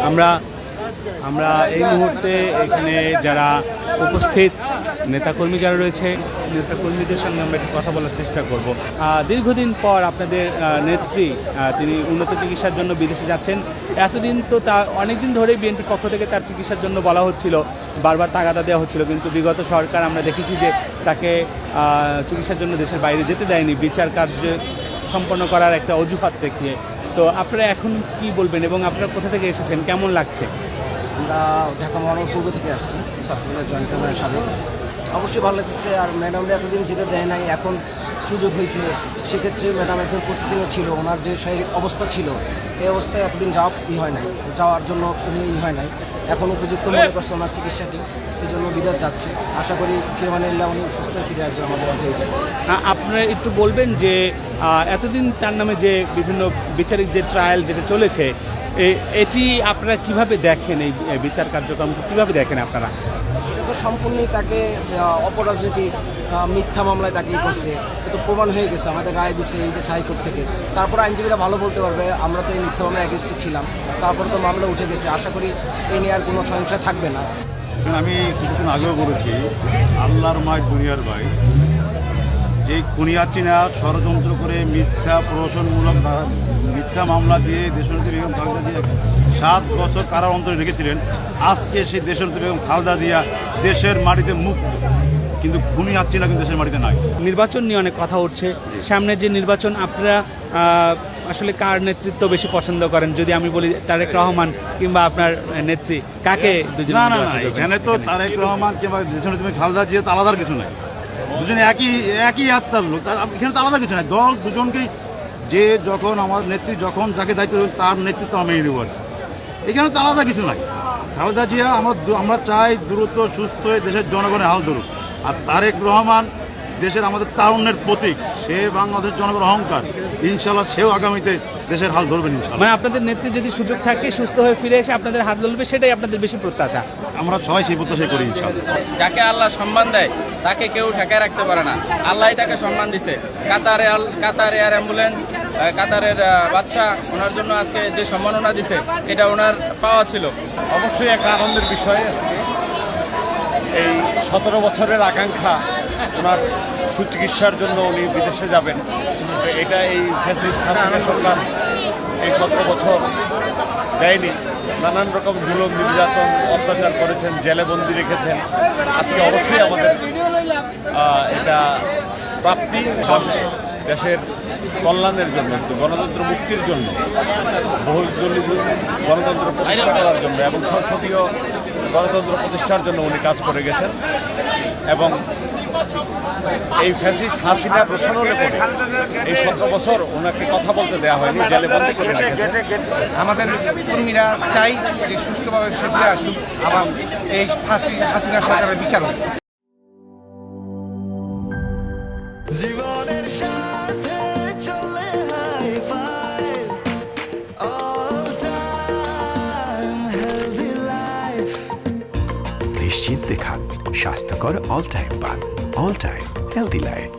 আমরা আমরা এই মুহূর্তে এখানে যারা উপস্থিত নেতাকর্মী যারা রয়েছে, নেতাকর্মীদের সঙ্গে আমরা একটু কথা বলার চেষ্টা করব। দীর্ঘদিন পর আপনাদের নেত্রী তিনি উন্নত চিকিৎসার জন্য বিদেশে যাচ্ছেন। এতদিন তো তার অনেকদিন ধরেই বিএনপির পক্ষ থেকে তার চিকিৎসার জন্য বলা হচ্ছিল, বারবার তাগাদা দেওয়া হচ্ছিল, কিন্তু বিগত সরকার আমরা দেখেছি যে তাকে চিকিৎসার জন্য দেশের বাইরে যেতে দেয়নি, বিচার কার্য সম্পন্ন করার একটা অজুহাত দেখিয়ে। তো আপনারা এখন কি বলবেন এবং আপনারা কোথা থেকে এসেছেন, কেমন লাগছে? আমরা ঢাকা মহানগর পূর্ব থেকে আসছি, ছাত্রলীগের জয়েন্ট কর্মীর সাথে। অবশ্যই ভালো লাগতেছে। আর ম্যাডামরা এতদিন যেতে দেয় নাই, এখন সুযোগ হয়েছে। সেক্ষেত্রে ম্যাডাম একদম প্রসেসিংয়ে ছিল, ওনার যে শারীরিক অবস্থা ছিল এই অবস্থায় এতদিন যাওয়ার জন্য উনি হয় নাই। এখন উপযুক্ত মনে করছে ওনার চিকিৎসাটি, এই জন্য বিদেশ যাচ্ছে। আশা করি ফিরমানিল্লাহ উনি সুস্থ ফিরে আসবে আমাদের মাঝে। আপনারা একটু বলবেন যে এতদিন তার নামে যে বিভিন্ন বিচারিক যে ট্রায়াল যেটা চলেছে, এটি আপনারা কিভাবে দেখেন? এই বিচার কার্যক্রম কিভাবে দেখেন আপনারা? এটা তো সম্পূর্ণই তাকে অপরাজনীতি মিথ্যা মামলায় তাকে করছে, এটা প্রমাণ হয়ে গেছে। আমাদের রায় দিছে এই দেশ হাইকোর্ট থেকে। তারপর আইনজীবীরা ভালো বলতে পারবে, আমরা তো এই মিথ্যা মামলা এগেস্টে ছিলাম, তারপর তো মামলা উঠে গেছে। আশা করি এই নিয়ে আর কোনো সমস্যা থাকবে না। আমি কিছুদিন আগেও বলেছি, আল্লাহর মায় দুনিয়ার ভাই, যে খুনিয়াচিনা ষড়যন্ত্র করে মিথ্যা মামলা দিয়ে দেশনেত্রী বেগম খালেদা জিয়া 7 বছর কারান্তরে রেখেছিলেন। আজকে সেই দেশনেত্রী বেগম খালেদা জিয়া দেশের মাটিতে মুক্ত, কিন্তু খুনিয়াচিনা কিন্তু দেশের মাটিতে নাই। নির্বাচন নিয়ে অনেক কথা উঠছে, সামনে যে নির্বাচন, আপনারা আসলে কার নেতৃত্ব বেশি পছন্দ করেন? যদি আমি বলি তারেক রহমান কিংবা আপনার নেত্রী, কাকে? না, এখানে তো তারেক রহমান কিংবা দেশনেত্রী খালেদা জিয়া তো আলাদার কিছু নাই, দুজনে একই আত্মার লোক। এখানে তো আলাদা কিছু নাই, দল দুজনকেই যে যখন আমার নেত্রী যখন যাকে দায়িত্ব তার নেতৃত্ব আমি নেব। এখানে তো আলাদা কিছু নাই। খালেদা জিয়া আমরা চাই দ্রুত সুস্থ হয়ে দেশের জনগণের হাল ধরুক। আর তারেক রহমান দেশের আমাদের তারুণ্যের প্রতীক, সে বাংলাদেশ জনগণের অহংকার। ইনশাল্লাহ সেও আগামীতে দেশের হাল ধরবেন ইনশাল্লাহ। মানে আপনাদের নেত্রী যদি সুযোগ থাকে সুস্থ হয়ে ফিরে এসে আপনাদের হাত ধরবে, সেটাই আপনাদের বেশি প্রত্যাশা? আমরা সবাই সেই প্রত্যাশাই করি ইনশাল্লাহ। যাকে আল্লাহ সম্মান দেয় তাকে কেউ ঠেকায় রাখতে পারে না। আল্লাহই তাকে সম্মান দিছে। কাতার এয়ার অ্যাম্বুলেন্স, কাতারের বাচ্চা, ওনার জন্য আজকে যে সম্মাননা দিছে এটা ওনার পাওয়া ছিল। অবশ্যই একটা আনন্দের বিষয়। আজকে এই 17 বছরের আকাঙ্ক্ষা, ওনার সুচিকিৎসার জন্য উনি বিদেশে যাবেন, এটা এই ফ্যাসিস্ট হাসিনা সরকার এই 17 বছর দেয়নি। নানান রকম জুলুম নির্যাতন অত্যাচার করেছেন, জেলে বন্দি রেখেছেন। আজকে অবশ্যই আমাদের এটা প্রাপ্তি, দেশের কল্যাণের জন্য, গণতন্ত্র মুক্তির জন্য, বহুদলীয় গণতন্ত্র প্রতিষ্ঠা করার জন্য এবং সংসদীয় গণতন্ত্র প্রতিষ্ঠার জন্য উনি কাজ করে গেছেন। এবং এই ফ্যাসিস্ট হাসিনা প্রশাসনের পরে এই 17 বছর ওনাকে কথা বলতে দেওয়া হয়নি, জেলে বন্দি করে রেখেছেন। আমাদের কর্মীরা চাই যে সুষ্ঠুভাবে সে ফিরে আসুক, আবার এই হাসিনা সরকারের বিচার হোক। জীবনের সাথে চলে hi-fi, all time healthy life। নিশ্চিন্তে খান, স্বাস্থ্যকর অল টাইম পান। All time healthy life.